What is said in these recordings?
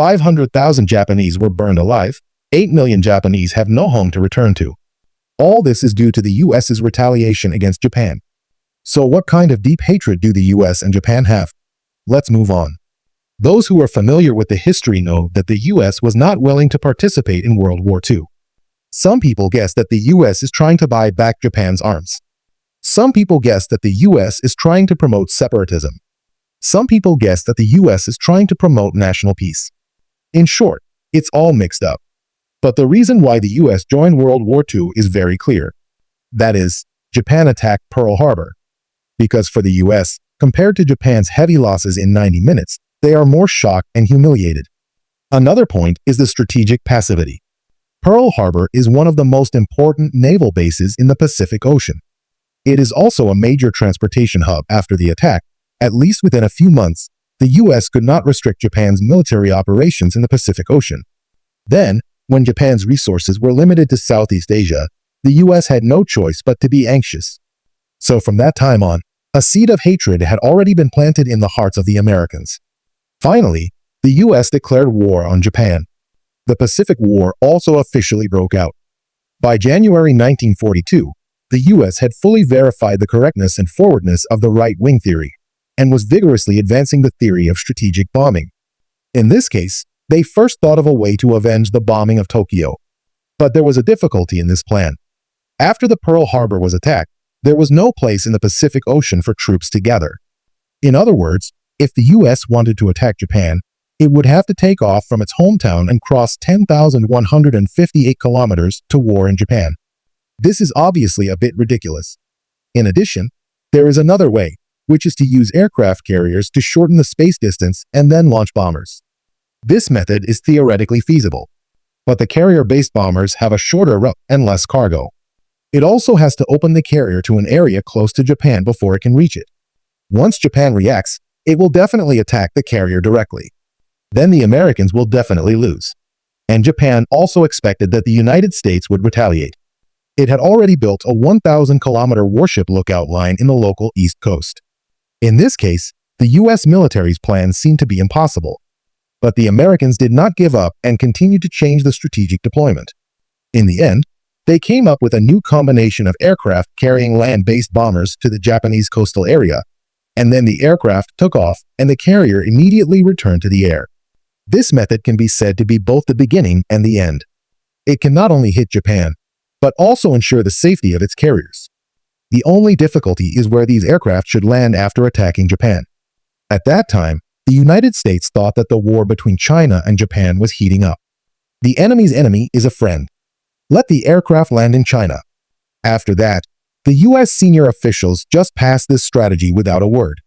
500,000 Japanese were burned alive. 8 million Japanese have no home to return to. All this is due to the US's retaliation against Japan. So what kind of deep hatred do the US and Japan have? Let's move on. Those who are familiar with the history know that the US was not willing to participate in World War II. Some people guess that the US is trying to buy back Japan's arms. Some people guess that the US is trying to promote separatism. Some people guess that the US is trying to promote national peace. In short, it's all mixed up. But the reason why the US joined World War II is very clear. That is, Japan attacked Pearl Harbor. Because for the US, compared to Japan's heavy losses in 90 minutes, they are more shocked and humiliated. Another point is the strategic passivity. Pearl Harbor is one of the most important naval bases in the Pacific Ocean. It is also a major transportation hub. After the attack, at least within a few months, the US could not restrict Japan's military operations in the Pacific Ocean. Then, when Japan's resources were limited to Southeast Asia, the US had no choice but to be anxious. So from that time on, a seed of hatred had already been planted in the hearts of the Americans. Finally, the US declared war on Japan. The Pacific War also officially broke out. By January 1942, the US had fully verified the correctness and forwardness of the right-wing theory, and was vigorously advancing the theory of strategic bombing. In this case, they first thought of a way to avenge the bombing of Tokyo. But there was a difficulty in this plan. After the Pearl Harbor was attacked, there was no place in the Pacific Ocean for troops to gather. In other words, if the US wanted to attack Japan, it would have to take off from its hometown and cross 10,158 kilometers to war in Japan. This is obviously a bit ridiculous. In addition, there is another way, which is to use aircraft carriers to shorten the space distance and then launch bombers. This method is theoretically feasible, but the carrier-based bombers have a shorter route and less cargo. It also has to open the carrier to an area close to Japan before it can reach it. Once Japan reacts, it will definitely attack the carrier directly. Then the Americans will definitely lose. And Japan also expected that the United States would retaliate. It had already built a 1,000-kilometer warship lookout line in the local East Coast. In this case, the U.S. military's plans seemed to be impossible. But the Americans did not give up and continued to change the strategic deployment. In the end, they came up with a new combination of aircraft carrying land-based bombers to the Japanese coastal area, and then the aircraft took off and the carrier immediately returned to the air. This method can be said to be both the beginning and the end. It can not only hit Japan, but also ensure the safety of its carriers. The only difficulty is where these aircraft should land after attacking Japan. At that time, the United States thought that the war between China and Japan was heating up. The enemy's enemy is a friend. Let the aircraft land in China. After that, the U.S. senior officials just passed this strategy without a word.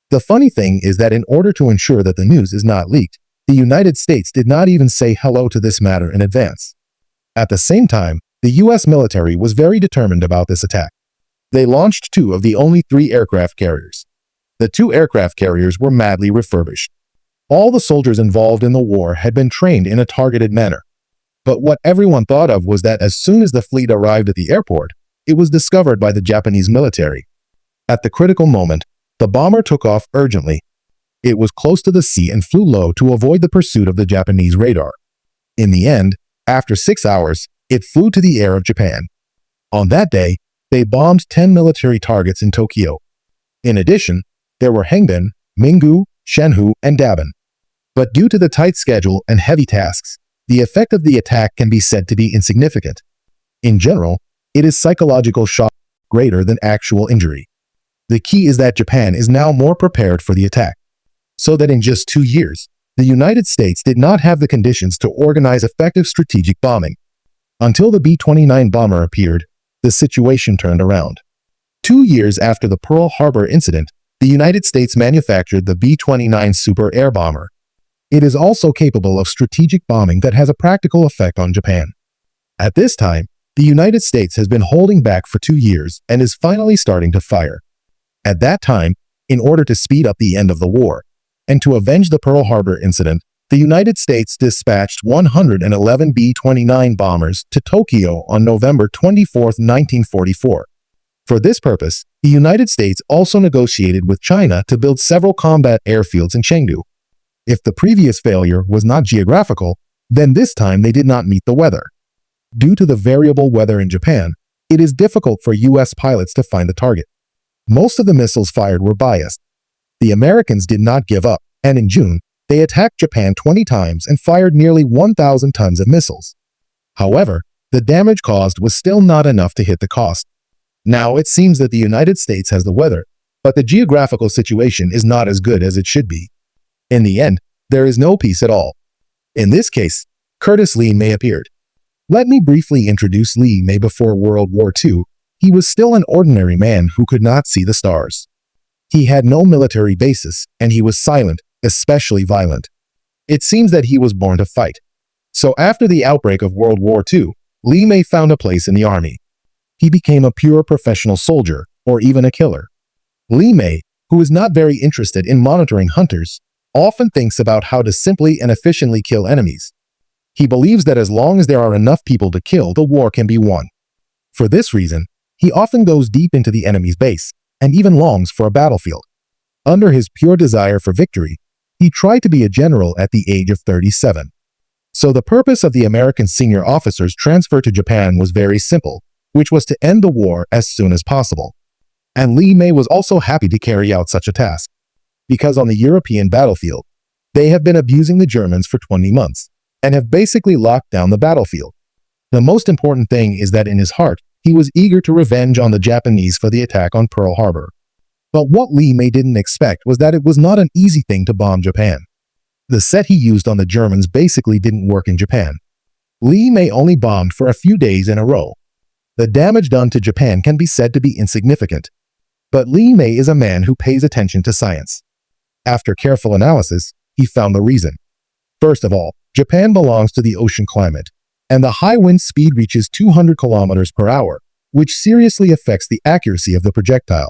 The funny thing is that in order to ensure that the news is not leaked, the United States did not even say hello to this matter in advance. At the same time, the U.S. military was very determined about this attack. They launched 2 of the only 3 aircraft carriers. The 2 aircraft carriers were madly refurbished. All the soldiers involved in the war had been trained in a targeted manner. But what everyone thought of was that as soon as the fleet arrived at the airport, it was discovered by the Japanese military. At the critical moment, the bomber took off urgently. It was close to the sea and flew low to avoid the pursuit of the Japanese radar. In the end, after 6 hours, it flew to the air of Japan. On that day, they bombed 10 military targets in Tokyo. In addition, there were Hengbin, Mingu, Shenhu, and Daban. But due to the tight schedule and heavy tasks, the effect of the attack can be said to be insignificant. In general, it is psychological shock greater than actual injury. The key is that Japan is now more prepared for the attack. So that in just 2 years, the United States did not have the conditions to organize effective strategic bombing. Until the B-29 bomber appeared, the situation turned around. 2 years after the Pearl Harbor incident, the United States manufactured the B-29 Super Air Bomber. It is also capable of strategic bombing that has a practical effect on Japan. At this time, the United States has been holding back for 2 years and is finally starting to fire. At that time, in order to speed up the end of the war, and to avenge the Pearl Harbor incident, the United States dispatched 111 B-29 bombers to Tokyo on November 24, 1944. For this purpose, the United States also negotiated with China to build several combat airfields in Chengdu. If the previous failure was not geographical, then this time they did not meet the weather. Due to the variable weather in Japan, it is difficult for U.S. pilots to find the target. Most of the missiles fired were biased. The Americans did not give up, and in June, they attacked Japan 20 times and fired nearly 1,000 tons of missiles. However, the damage caused was still not enough to hit the cost. Now it seems that the United States has the weather, but the geographical situation is not as good as it should be. In the end, there is no peace at all. In this case, Curtis Lee May appeared. Let me briefly introduce Lee May. Before World War II, he was still an ordinary man who could not see the stars. He had no military basis, and he was silent, especially violent. It seems that he was born to fight. So after the outbreak of World War II, Lee May found a place in the army. He became a pure professional soldier, or even a killer. Lee May, who is not very interested in monitoring hunters, often thinks about how to simply and efficiently kill enemies. He believes that as long as there are enough people to kill, the war can be won. For this reason, he often goes deep into the enemy's base, and even longs for a battlefield. Under his pure desire for victory, he tried to be a general at the age of 37. So the purpose of the American senior officer's transfer to Japan was very simple, which was to end the war as soon as possible. And Lee May was also happy to carry out such a task, because on the European battlefield, they have been abusing the Germans for 20 months, and have basically locked down the battlefield. The most important thing is that in his heart, he was eager to revenge on the Japanese for the attack on Pearl Harbor. But what Lee May didn't expect was that it was not an easy thing to bomb Japan. The set he used on the Germans basically didn't work in Japan. Lee May only bombed for a few days in a row. The damage done to Japan can be said to be insignificant. But Lee May is a man who pays attention to science. After careful analysis, he found the reason. First of all, Japan belongs to the ocean climate, and the high wind speed reaches 200 kilometers per hour, which seriously affects the accuracy of the projectile.